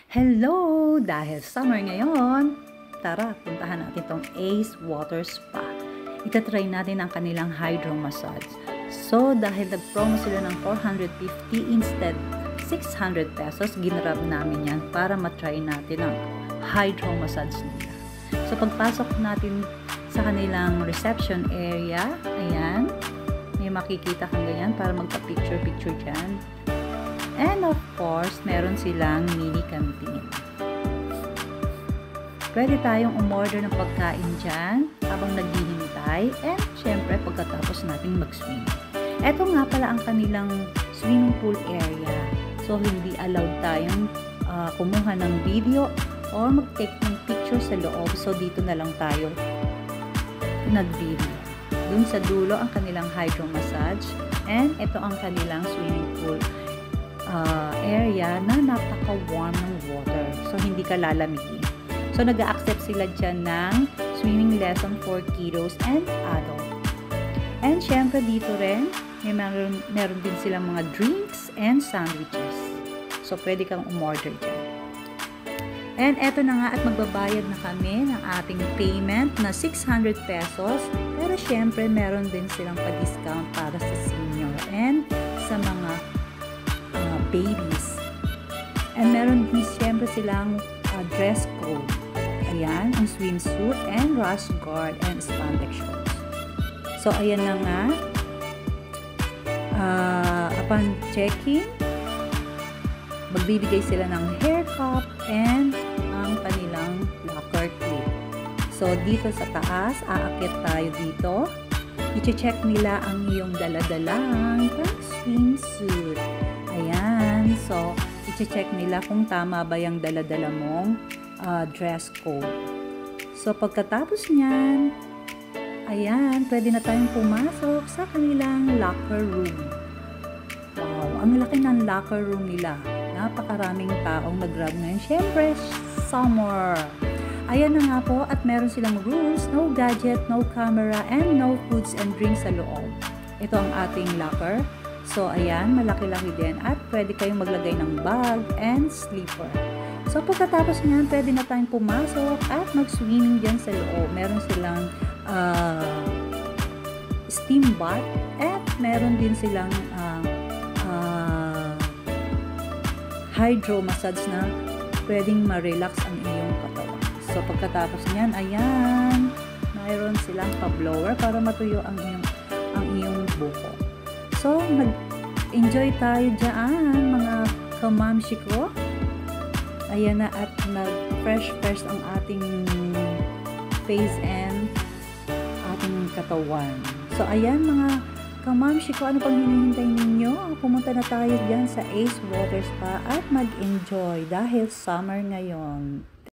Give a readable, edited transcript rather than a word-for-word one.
Hello! Dahil summer ngayon, tara, puntahan natin tong Ace Water Spa. Itatry natin ang kanilang hydro massage. So, dahil nag-promo sila ng 450 instead 600 pesos, ginrab namin yan para matry natin ang hydro massage nila. So, pagpasok natin sa kanilang reception area, ayan, may makikita kang ganyan para magpa-picture-picture dyan. And of course, meron silang mini canteen. Pwede tayong umorder ng pagkain dyan habang naghihintay. And syempre, pagkatapos natin mag-swim. Ito nga pala ang kanilang swimming pool area. So, hindi allowed tayong kumuha ng video or mag-take ng picture sa loob. So, dito na lang tayo nag-video. Dun sa dulo ang kanilang hydro massage. And ito ang kanilang swimming pool area na napaka-warm ng water. So, hindi ka lalamigin. So, nag-a-accept sila dyan ng swimming lesson for kiddos and adult. And, syempre, dito rin, meron din silang mga drinks and sandwiches. So, pwede kang umorder dyan. And, eto na nga at magbabayad na kami ng ating payment na 600 pesos. Pero, syempre, meron din silang pa-discount para sa senior and sa mga babies. And meron din siyempre silang dress code. Ayan, ang swimsuit and rash guard and spandex shorts. So, ayan na nga. Upon checking, magbibigay sila ng hair cup and ang kanilang locker clip. So, dito sa taas, aakyat tayo dito. I-check nila ang iyong daladalang swimsuit. Ayan. So, i-check nila kung tama ba yung dala-dala mong dress code. So, pagkatapos niyan, ayan, pwede na tayong pumasok sa kanilang locker room. Wow, ang laki ng locker room nila. Napakaraming taong nag-grab ngayon. Siyempre, summer. Ayan na nga po, at meron silang rules, no gadget, no camera, and no foods and drinks sa loob. Ito ang ating locker. So, ayan, malaki-laki din. At pwede kayong maglagay ng bag and slipper. So, pagkatapos niyan, pwede na tayong pumasok at mag-swimming dyan sa loob. Meron silang steam bath at meron din silang hydro massage na pwedeng ma-relax ang iyong katawan. So, pagkatapos niyan, ayan, mayroon silang pa-blower para matuyo ang iyong buko. So, mag-enjoy tayo dyan, mga kamamshi ko. Ayan na, at nag-fresh ang ating face and ating katawan. So, ayan mga kamamshi ko, ano pang hinihintay ninyo? Pumunta na tayo dyan sa Ace Water Spa at mag-enjoy dahil summer ngayon.